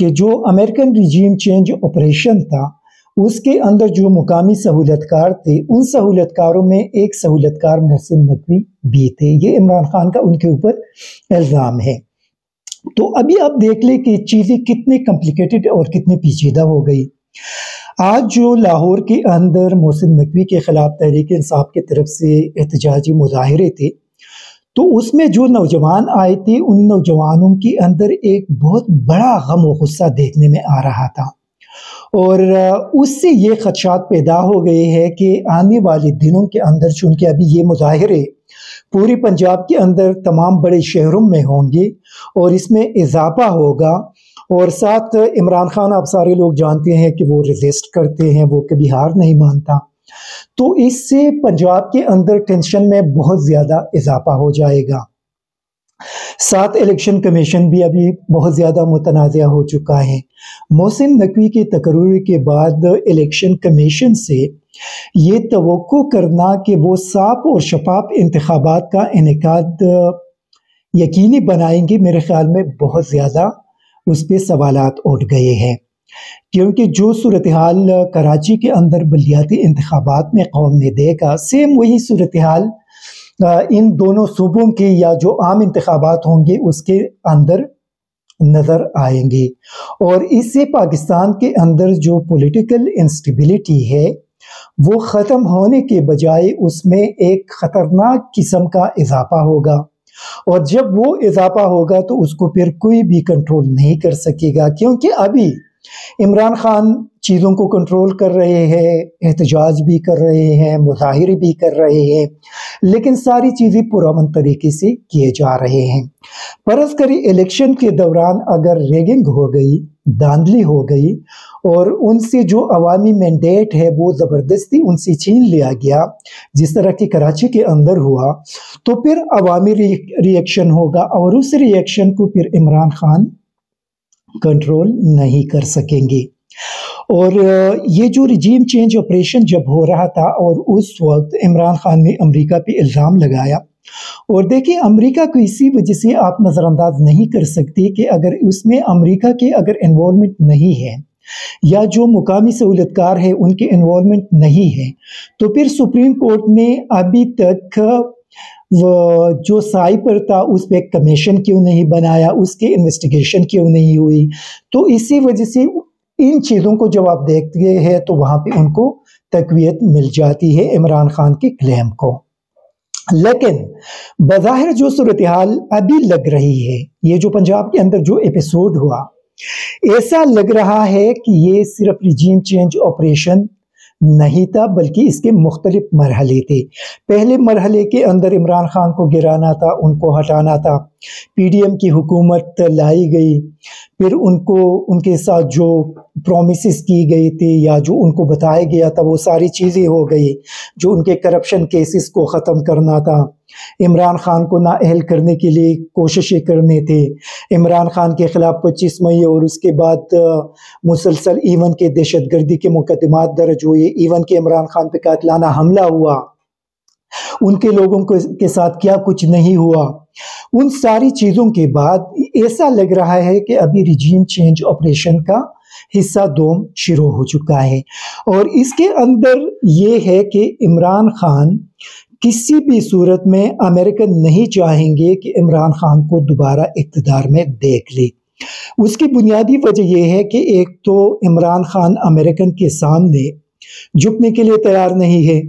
کہ جو American regime change operation تھا اس کے اندر جو مقامی سہولت کار تھے ان سہولت کاروں میں ایک سہولت کار محسن نقوی بھی تھے. یہ عمران خان کا ان کے اوپر الزام ہے. تو ابھی آپ دیکھ لیں کہ چیزیں کتنے کمپلیکیٹڈ اور کتنے پیچیدہ ہو گئی. آج جو لاہور کے اندر محسن نقوی کے خلاف تحریک انصاف کی طرف سے احتجاجی مظاہرے تھے تو اس میں جو نوجوان آئے تھے ان نوجوانوں کے اندر ایک بہت بڑا غم و غصہ دیکھنے میں آ رہا تھا، اور اس سے یہ خدشات پیدا ہو گئے ہیں کہ آنے والے دنوں کے اندر چونکہ ابھی یہ مظاہرے پوری پنجاب کے اندر تمام بڑے شہروں میں ہوں گے اور اس میں اضافہ ہوگا، اور ساتھ عمران خان آپ سارے لوگ جانتے ہیں کہ وہ ریزسٹ کرتے ہیں، وہ کبھی ہار نہیں مانتا، تو اس سے پنجاب کے اندر ٹینشن میں بہت زیادہ اضافہ ہو جائے گا. ساتھ الیکشن کمیشن بھی ابھی بہت زیادہ متنازع ہو چکا ہے. محسن نقوی کے تقرر کے بعد الیکشن کمیشن سے یہ توقع کرنا کہ وہ صاف اور شفاف انتخابات کا انعقاد یقینی بنائیں گے، میرے خیال میں بہت زیادہ اس پہ سوالات اٹھ گئے ہیں، کیونکہ جو صورتحال کراچی کے اندر بلدیاتی انتخابات میں قوم نے دیکھا، سیم وہی صورتحال ان دونوں صوبوں کے یا جو عام انتخابات ہوں گے اس کے اندر نظر آئیں گے، اور اس سے پاکستان کے اندر جو پولیٹیکل انسٹیبلٹی ہے وہ ختم ہونے کے بجائے اس میں ایک خطرناک قسم کا اضافہ ہوگا، اور جب وہ اضافہ ہوگا تو اس کو پھر کوئی بھی کنٹرول نہیں کر سکے گا، کیونکہ ابھی عمران خان چیزوں کو کنٹرول کر رہے ہیں، احتجاج بھی کر رہے ہیں، مظاہرے بھی کر رہے ہیں، لیکن ساری چیزیں پرامن طریقے سے کیے جا رہے ہیں. فرض کریں الیکشن کے دوران اگر ریگنگ ہو گئی، دھاندلی ہو گئی اور ان سے جو عوامی مینڈیٹ ہے وہ زبردستی ان سے چھین لیا گیا جس طرح کہ کراچی کے اندر ہوا، تو پھر عوامی ریئیکشن ہوگا، اور اس ریئیکشن کو پھر عمران خان کنٹرول نہیں کر سکیں گے. اور یہ جو ریجیم چینج آپریشن جب ہو رہا تھا اور اس وقت عمران خان نے امریکہ پہ الزام لگایا، اور دیکھیں امریکہ کو اسی وجہ سے آپ نظر انداز نہیں کر سکتے کہ اگر اس میں امریکہ کے اگر انوالومنٹ نہیں ہے یا جو مقامی سہولت کار ہے ان کے انوالومنٹ نہیں ہے تو پھر سپریم کورٹ نے ابھی تک وہ جو سائی پر تھا اس پہ کمیشن کیوں نہیں بنایا، اس کے انویسٹیگیشن کیوں نہیں ہوئی. تو اسی وجہ سے ان چیزوں کو جب آپ دیکھتے ہیں تو وہاں پہ ان کو تقویت مل جاتی ہے عمران خان کے کلیم کو. لیکن بظاہر جو صورتحال ابھی لگ رہی ہے، یہ جو پنجاب کے اندر جو ایپیسوڈ ہوا، ایسا لگ رہا ہے کہ یہ صرف ریجیم چینج آپریشن نہیں تھا بلکہ اس کے مختلف مرحلے تھے. پہلے مرحلے کے اندر عمران خان کو گرانا تھا، ان کو ہٹانا تھا، پی ڈی ایم کی حکومت لائی گئی، پھر ان کے ساتھ جو پرومیسز کی گئی تھی یا جو ان کو بتایا گیا تھا وہ ساری چیزیں ہو گئی، جو ان کے کرپشن کیسز کو ختم کرنا تھا، عمران خان کو نااہل کرنے کے لیے کوششیں کرنے تھے، عمران خان کے خلاف 25 مئی اور اس کے بعد مسلسل ایون کے دہشت گردی کے مقدمات درج ہوئے، ایون کے عمران خان پہ قاتلانہ حملہ ہوا، ان کے لوگوں کے ساتھ کیا کچھ نہیں ہوا. ان ساری چیزوں کے بعد ایسا لگ رہا ہے کہ ابھی ریجیم چینج آپریشن کا حصہ دوم شروع ہو چکا ہے، اور اس کے اندر یہ ہے کہ عمران خان کسی بھی صورت میں امریکن نہیں چاہیں گے کہ عمران خان کو دوبارہ اقتدار میں دیکھ لے. اس کی بنیادی وجہ یہ ہے کہ ایک تو عمران خان امریکن کے سامنے جھکنے کے لیے تیار نہیں ہے.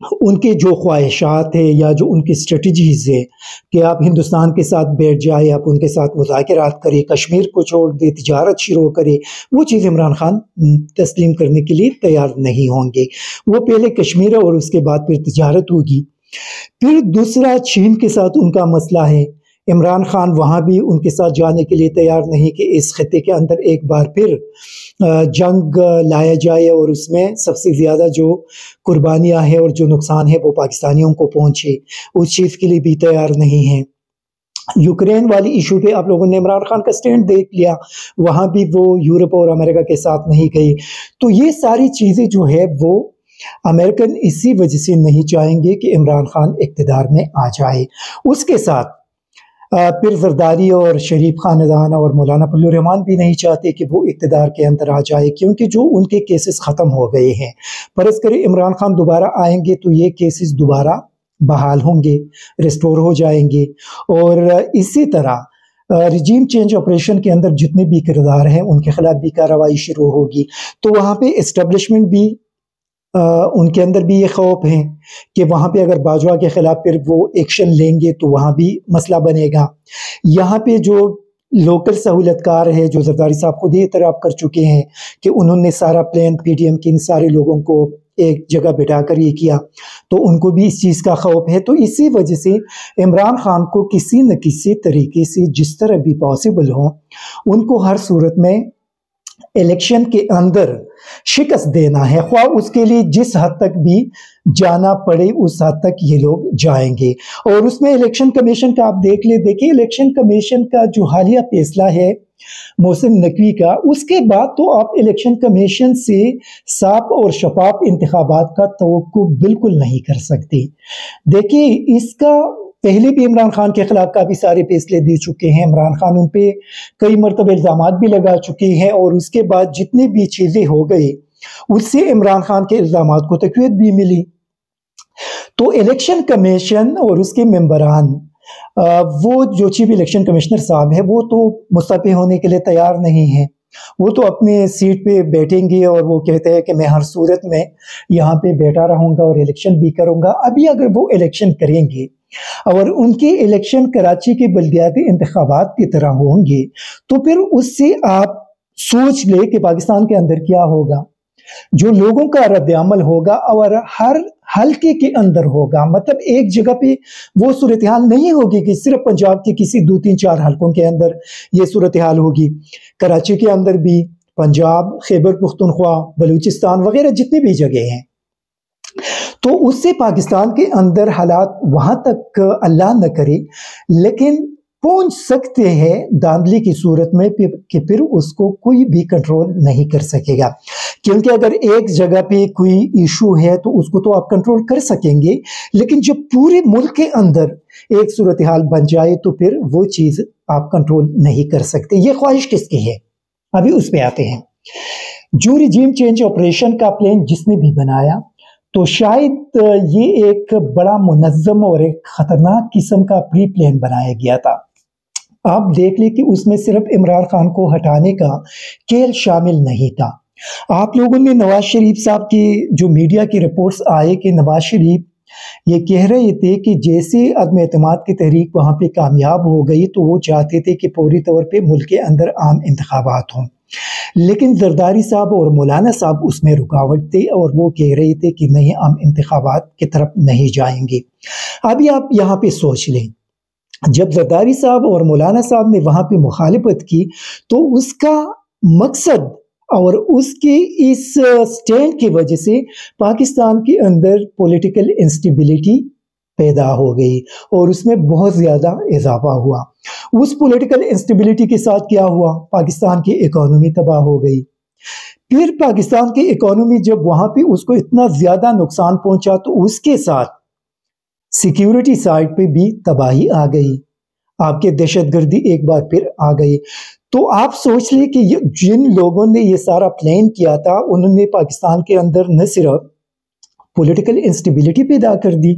ان کے جو خواہشات ہیں یا جو ان کی اسٹریٹجیز ہیں کہ آپ ہندوستان کے ساتھ بیٹھ جائے، آپ ان کے ساتھ مذاکرات کریں، کشمیر کو چھوڑ دے، تجارت شروع کرے، وہ چیز عمران خان تسلیم کرنے کے لیے تیار نہیں ہوں گے. وہ پہلے کشمیر اور اس کے بعد پھر تجارت ہوگی. پھر دوسرا چین کے ساتھ ان کا مسئلہ ہے. عمران خان وہاں بھی ان کے ساتھ جانے کے لیے تیار نہیں کہ اس خطے کے اندر ایک بار پھر جنگ لایا جائے اور اس میں سب سے زیادہ جو قربانیاں ہیں اور جو نقصان ہے وہ پاکستانیوں کو پہنچے، اس چیز کے لیے بھی تیار نہیں ہیں. یوکرین والی ایشو پہ آپ لوگوں نے عمران خان کا سٹینڈ دیکھ لیا، وہاں بھی وہ یورپ اور امریکہ کے ساتھ نہیں گئی. تو یہ ساری چیزیں جو ہے وہ امریکن اسی وجہ سے نہیں چاہیں گے کہ عمران خان اقتدار میں آ جائے. اس کے ساتھ پھر زرداری اور شریف خاندان اور مولانا فضل الرحمان بھی نہیں چاہتے کہ وہ اقتدار کے اندر آ جائے، کیونکہ جو ان کے کیسز ختم ہو گئے ہیں، فرض کریں عمران خان دوبارہ آئیں گے تو یہ کیسز دوبارہ بحال ہوں گے، ریسٹور ہو جائیں گے، اور اسی طرح رجیم چینج آپریشن کے اندر جتنے بھی کردار ہیں ان کے خلاف بھی کارروائی شروع ہوگی، تو وہاں پہ اسٹیبلشمنٹ بھی ان کے اندر بھی یہ خوف ہے کہ وہاں پہ اگر باجوہ کے خلاف پھر وہ ایکشن لیں گے تو وہاں بھی مسئلہ بنے گا۔ یہاں پہ جو لوکل سہولت کار ہے، جو زرداری صاحب خود یہ اعتراف کر چکے ہیں کہ انہوں نے سارا پلان پی ٹی ایم کے ان سارے لوگوں کو ایک جگہ بٹھا کر یہ کیا، تو ان کو بھی اس چیز کا خوف ہے۔ تو اسی وجہ سے عمران خان کو کسی نہ کسی طریقے سے جس طرح بھی پاسبل ہو، ان کو ہر صورت میں الیکشن کے اندر شکست دینا ہے، خواہ اس کے لیے جس حد تک بھی جانا پڑے اس حد تک یہ لوگ جائیں گے۔ اور اس میں الیکشن کمیشن کا آپ دیکھیں الیکشن کمیشن کا جو حالیہ فیصلہ ہے محسن نقوی کا، اس کے بعد تو آپ الیکشن کمیشن سے صاف اور شفاف انتخابات کا توقع بالکل نہیں کر سکتے۔ دیکھیے اس کا پہلے بھی عمران خان کے خلاف کافی سارے فیصلے دے چکے ہیں، عمران خان ان پہ کئی مرتبہ الزامات بھی لگا چکے ہیں، اور اس کے بعد جتنی بھی چیزیں ہو گئی اس سے عمران خان کے الزامات کو تقویت بھی ملی۔ تو الیکشن کمیشن اور اس کے ممبران، وہ جو چیف الیکشن کمشنر صاحب ہے وہ تو مستعفی ہونے کے لیے تیار نہیں ہیں، وہ تو اپنے سیٹ پہ بیٹھیں گے اور وہ کہتے ہیں کہ میں ہر صورت میں یہاں پہ بیٹھا رہوں گا اور الیکشن بھی کروں گا۔ ابھی اگر وہ الیکشن کریں گے اور ان کے الیکشن کراچی کے بلدیاتی انتخابات کی طرح ہوں گے تو پھر اس سے آپ سوچ لیں کہ پاکستان کے اندر کیا ہوگا، جو لوگوں کا رد عمل ہوگا اور ہر حلقے کے اندر ہوگا، مطلب ایک جگہ پہ وہ صورتحال نہیں ہوگی کہ صرف پنجاب کے کسی 2-3-4 حلقوں کے اندر یہ صورتحال ہوگی، کراچی کے اندر بھی، پنجاب، خیبر پختونخوا، بلوچستان وغیرہ جتنی بھی جگہ ہیں۔ تو اس سے پاکستان کے اندر حالات وہاں تک اللہ نہ کرے لیکن پہنچ سکتے ہیں دھاندلی کی صورت میں کہ پھر اس کو کوئی بھی کنٹرول نہیں کر سکے گا، کیونکہ اگر ایک جگہ پہ کوئی ایشو ہے تو اس کو تو آپ کنٹرول کر سکیں گے، لیکن جب پورے ملک کے اندر ایک صورتحال بن جائے تو پھر وہ چیز آپ کنٹرول نہیں کر سکتے۔ یہ خواہش کس کی ہے، ابھی اس پہ آتے ہیں۔ جو رجیم چینج آپریشن کا پلان جس نے بھی بنایا تو شاید یہ ایک بڑا منظم اور ایک خطرناک قسم کا پری پلان بنایا گیا تھا۔ آپ دیکھ لیں کہ اس میں صرف عمران خان کو ہٹانے کا کھیل شامل نہیں تھا۔ آپ لوگوں نے نواز شریف صاحب کی جو میڈیا کی رپورٹس آئے کہ نواز شریف یہ کہہ رہے تھے کہ جیسے عدم اعتماد کی تحریک وہاں پہ کامیاب ہو گئی تو وہ چاہتے تھے کہ فوری طور پہ ملک کے اندر عام انتخابات ہوں، لیکن زرداری صاحب اور مولانا صاحب اس میں رکاوٹ تھے اور وہ کہہ رہے تھے کہ نہیں، عام انتخابات کی طرف نہیں جائیں گے۔ ابھی آپ یہاں پہ سوچ لیں، جب زرداری صاحب اور مولانا صاحب نے وہاں پہ مخالفت کی تو اس کا مقصد اور اس کے اس سٹینڈ کی وجہ سے پاکستان کے اندر پولیٹیکل انسٹیبلٹی پیدا ہو گئی اور اس میں بہت زیادہ اضافہ ہوا۔ اس پولیٹیکل انسٹیبلٹی کے ساتھ کیا ہوا، پاکستان کی اکانومی تباہ ہو گئی۔ پھر پاکستان کی اکانومی جب وہاں پہ اس کو اتنا زیادہ نقصان پہنچا تو اس کے ساتھ سیکیورٹی سائٹ پہ بھی تباہی آ گئی، آپ کے دہشت گردی ایک بار پھر آ گئی۔ تو آپ سوچ لیں کہ جن لوگوں نے یہ سارا پلان کیا تھا انہوں نے پاکستان کے اندر نہ صرف پولیٹیکل انسٹیبلٹی پیدا کر دی،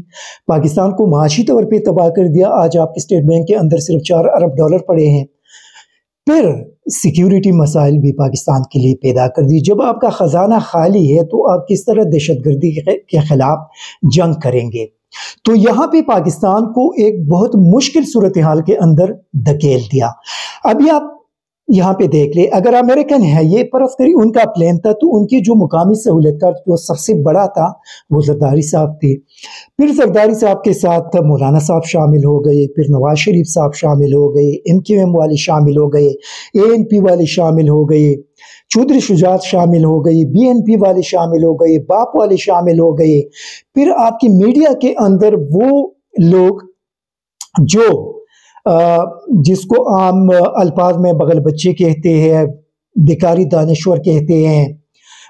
پاکستان کو معاشی طور پہ تباہ کر دیا۔ آج آپ کے اسٹیٹ بینک کے اندر صرف $4 ارب پڑے ہیں۔ پھر سیکیورٹی مسائل بھی پاکستان کے لیے پیدا کر دی۔ جب آپ کا خزانہ خالی ہے تو آپ کس طرح دہشت گردی کے خلاف جنگ کریں گے؟ تو یہاں پہ پاکستان کو ایک بہت مشکل صورتحال کے اندر دھکیل دیا۔ ابھی آپ یہاں پہ دیکھ لیں، اگر امریکن ہے، یہ فرض کری ان کا پلان تھا تو ان کی جو مقامی سہولت کار جو سب سے بڑا تھا وہ زرداری صاحب تھے۔ پھر زرداری صاحب کے ساتھ مولانا صاحب شامل ہو گئے، پھر نواز شریف صاحب شامل ہو گئے، MQM والے شامل ہو گئے، ANP والے شامل ہو گئے، چودھری شجاعت شامل ہو گئی، BNP والے شامل ہو گئے، باپ والے شامل ہو گئے۔ پھر آپ کی میڈیا کے اندر وہ لوگ جو جس کو عام الفاظ میں بغل بچے کہتے ہیں، بیکاری دانشور کہتے ہیں،